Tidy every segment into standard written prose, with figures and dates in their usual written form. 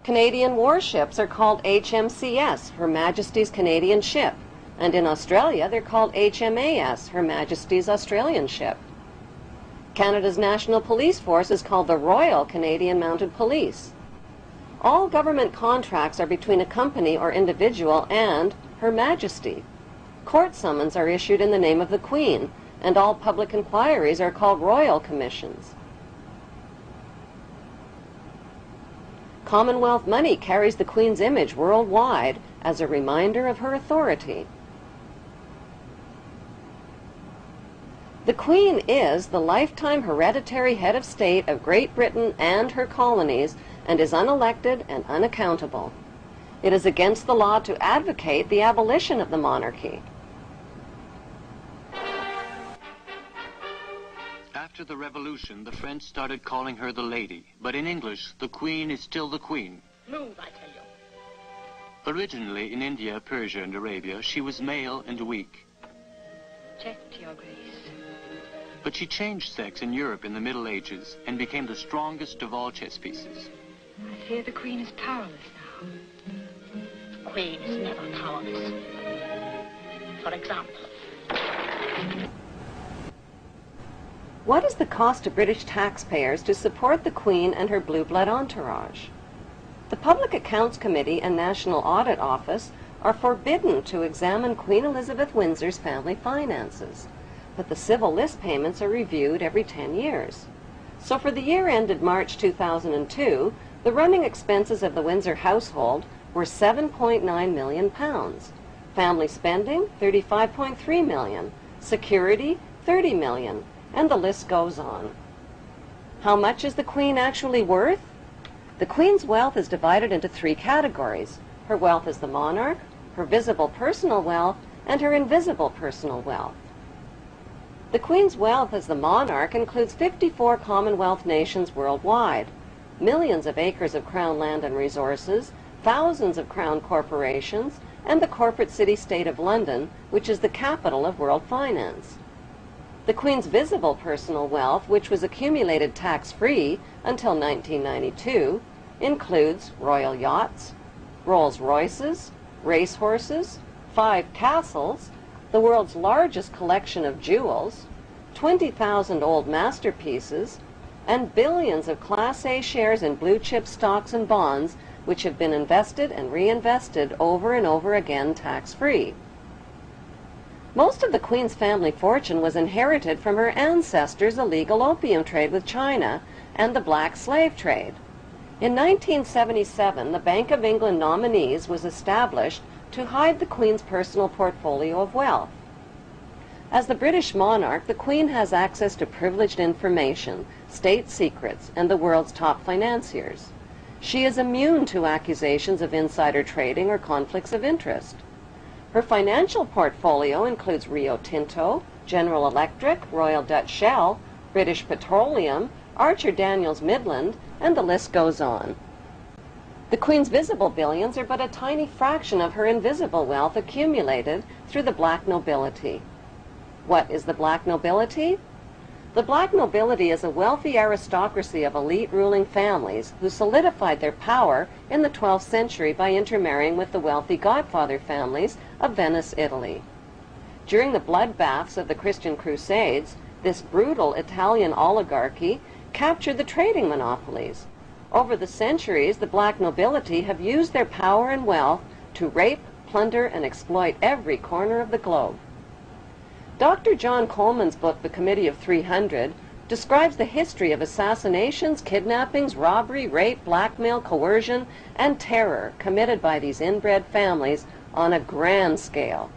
Canadian warships are called HMCS, Her Majesty's Canadian Ship, and in Australia they're called HMAS, Her Majesty's Australian Ship. Canada's National Police Force is called the Royal Canadian Mounted Police. All government contracts are between a company or individual and Her Majesty. Court summons are issued in the name of the Queen, and all public inquiries are called royal commissions. Commonwealth money carries the Queen's image worldwide as a reminder of her authority. The Queen is the lifetime hereditary head of state of Great Britain and her colonies and is unelected and unaccountable. It is against the law to advocate the abolition of the monarchy. After the Revolution, the French started calling her the Lady, but in English, the Queen is still the Queen. Move, I tell you. Originally, in India, Persia, and Arabia, she was male and weak. Check, Your Grace. But she changed sex in Europe in the Middle Ages and became the strongest of all chess pieces. I fear the Queen is powerless now. The Queen is never powerless. For example... What is the cost to British taxpayers to support the Queen and her blue blood entourage? The Public Accounts Committee and National Audit Office are forbidden to examine Queen Elizabeth Windsor's family finances, but the civil list payments are reviewed every 10 years. So for the year ended March 2002, the running expenses of the Windsor household were £7.9 million. Family spending, £35.3 million. Security, £30 million. And the list goes on. How much is the Queen actually worth? The Queen's wealth is divided into 3 categories. Her wealth as the monarch, her visible personal wealth, and her invisible personal wealth. The Queen's wealth as the monarch includes 54 Commonwealth nations worldwide, millions of acres of Crown land and resources, thousands of Crown corporations, and the corporate city-state of London, which is the capital of world finance. The Queen's visible personal wealth, which was accumulated tax-free until 1992, includes royal yachts, Rolls-Royces, racehorses, 5 castles, the world's largest collection of jewels, 20,000 old masterpieces, and billions of Class A shares in blue-chip stocks and bonds which have been invested and reinvested over and over again tax-free. Most of the Queen's family fortune was inherited from her ancestors' illegal opium trade with China and the black slave trade. In 1977, the Bank of England Nominees was established to hide the Queen's personal portfolio of wealth. As the British monarch, the Queen has access to privileged information, state secrets, and the world's top financiers. She is immune to accusations of insider trading or conflicts of interest. Her financial portfolio includes Rio Tinto, General Electric, Royal Dutch Shell, British Petroleum, Archer Daniels Midland, and the list goes on. The Queen's visible billions are but a tiny fraction of her invisible wealth accumulated through the black nobility. What is the black nobility? The black nobility is a wealthy aristocracy of elite ruling families who solidified their power in the 12th century by intermarrying with the wealthy godfather families of Venice, Italy. During the bloodbaths of the Christian Crusades, this brutal Italian oligarchy captured the trading monopolies. Over the centuries, the black nobility have used their power and wealth to rape, plunder, and exploit every corner of the globe. Dr. John Coleman's book, The Committee of 300, describes the history of assassinations, kidnappings, robbery, rape, blackmail, coercion, and terror committed by these inbred families on a grand scale.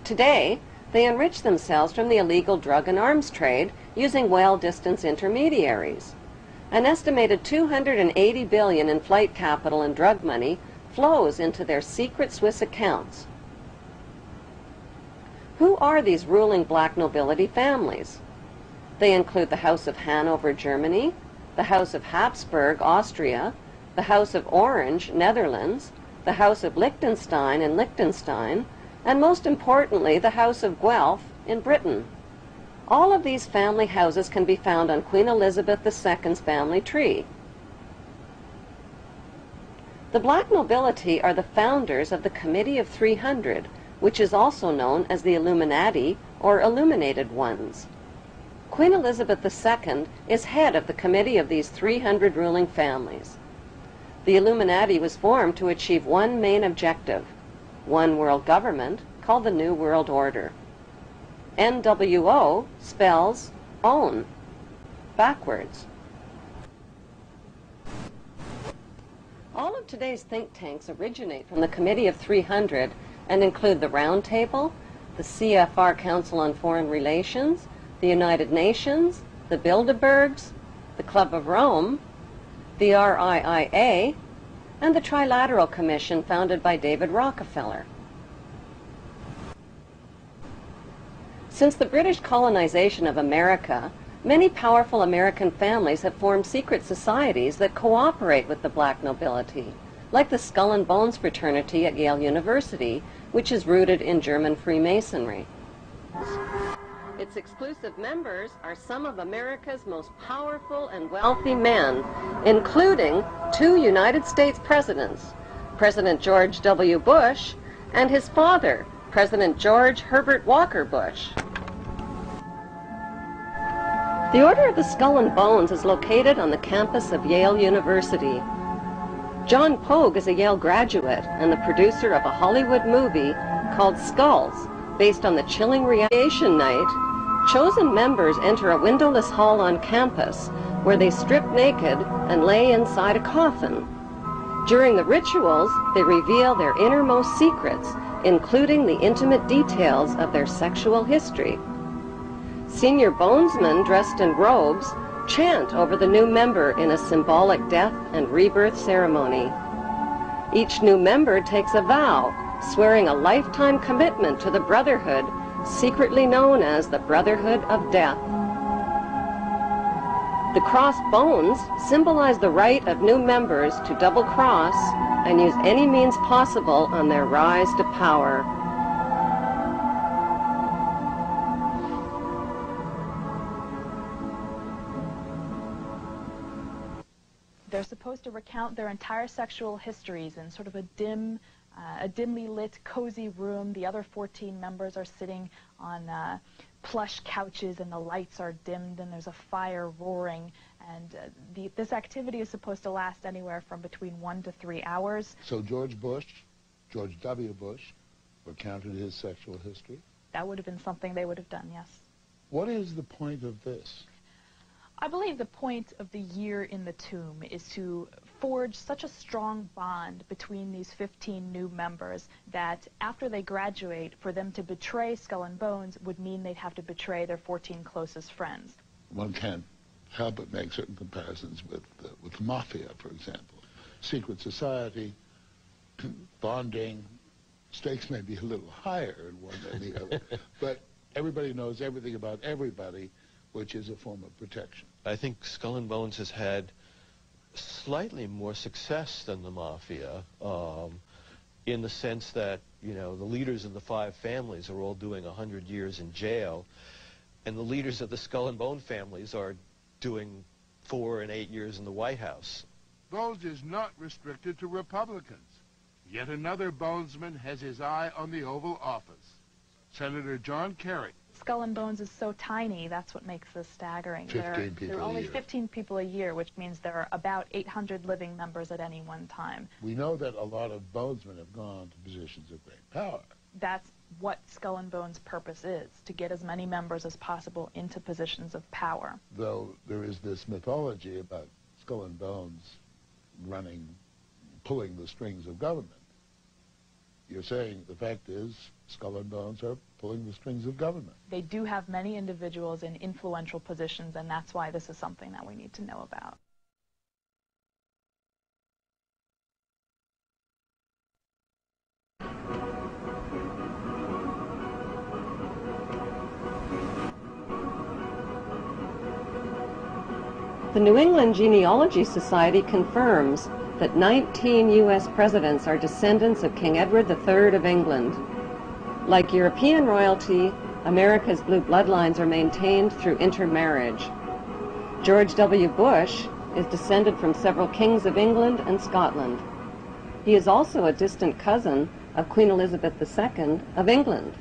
Today, they enrich themselves from the illegal drug and arms trade using whale-distance intermediaries. An estimated $280 billion in flight capital and drug money flows into their secret Swiss accounts. Who are these ruling black nobility families? They include the House of Hanover, Germany, the House of Habsburg, Austria, the House of Orange, Netherlands, the House of Liechtenstein in Liechtenstein, and most importantly, the House of Guelph in Britain. All of these family houses can be found on Queen Elizabeth II's family tree. The black nobility are the founders of the Committee of 300, which is also known as the Illuminati or Illuminated Ones. Queen Elizabeth II is head of the committee of these 300 ruling families. The Illuminati was formed to achieve one main objective, one world government called the New World Order. NWO spells own, backwards. All of today's think tanks originate from the Committee of 300 and include the Round Table, the CFR Council on Foreign Relations, the United Nations, the Bilderbergs, the Club of Rome, the RIIA, and the Trilateral Commission founded by David Rockefeller. Since the British colonization of America, many powerful American families have formed secret societies that cooperate with the black nobility, like the Skull and Bones fraternity at Yale University, which is rooted in German Freemasonry. Its exclusive members are some of America's most powerful and wealthy men, including 2 United States presidents, President George W. Bush and his father, President George Herbert Walker Bush. The Order of the Skull and Bones is located on the campus of Yale University. John Pogue is a Yale graduate and the producer of a Hollywood movie called Skulls, based on the chilling radiation night. Chosen members enter a windowless hall on campus where they strip naked and lay inside a coffin. During the rituals, they reveal their innermost secrets, including the intimate details of their sexual history. Senior bonesmen dressed in robes chant over the new member in a symbolic death and rebirth ceremony. Each new member takes a vow, swearing a lifetime commitment to the brotherhood, secretly known as the Brotherhood of Death. The crossed bones symbolize the right of new members to double-cross and use any means possible on their rise to power. They're supposed to recount their entire sexual histories in sort of a dimly lit, cozy room. The other 14 members are sitting on plush couches, and the lights are dimmed, and there's a fire roaring. And this activity is supposed to last anywhere from between 1 to 3 hours. So George W. Bush, recounted his sexual history? That would have been something they would have done, yes. What is the point of this? I believe the point of the year in the tomb is to forge such a strong bond between these 15 new members that after they graduate, for them to betray Skull and Bones would mean they'd have to betray their 14 closest friends. One can't help but make certain comparisons with the mafia, for example. Secret society, bonding, stakes may be a little higher in one than the other, but everybody knows everything about everybody, which is a form of protection. I think Skull and Bones has had slightly more success than the mafia, in the sense that, you know, the leaders of the 5 families are all doing 100 years in jail, and the leaders of the Skull and Bone families are doing 4 and 8 years in the White House. Bones is not restricted to Republicans. Yet another Bonesman has his eye on the Oval Office. Senator John Kerry. Skull and Bones is so tiny, that's what makes this staggering. 15 people there are a only year. 15 people a year, which means there are about 800 living members at any one time. We know that a lot of bonesmen have gone to positions of great power. That's what Skull and Bones' purpose is, to get as many members as possible into positions of power. Though there is this mythology about Skull and Bones pulling the strings of government. You're saying the fact is Skull and Bones are pulling the strings of government. They do have many individuals in influential positions, and that's why this is something that we need to know about. The New England Genealogy Society confirms that 19 U.S. presidents are descendants of King Edward III of England. Like European royalty, America's blue bloodlines are maintained through intermarriage. George W. Bush is descended from several kings of England and Scotland. He is also a distant cousin of Queen Elizabeth II of England.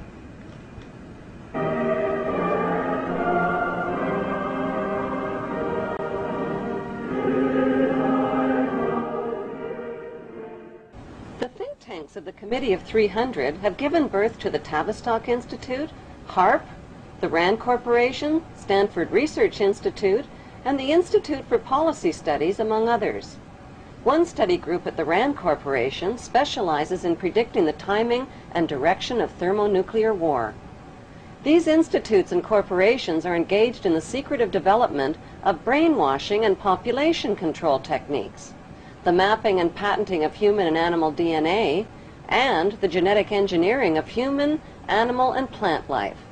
The think tanks of the Committee of 300 have given birth to the Tavistock Institute, HARP, the RAND Corporation, Stanford Research Institute, and the Institute for Policy Studies, among others. One study group at the RAND Corporation specializes in predicting the timing and direction of thermonuclear war. These institutes and corporations are engaged in the secretive development of brainwashing and population control techniques, the mapping and patenting of human and animal DNA, and the genetic engineering of human, animal, and plant life.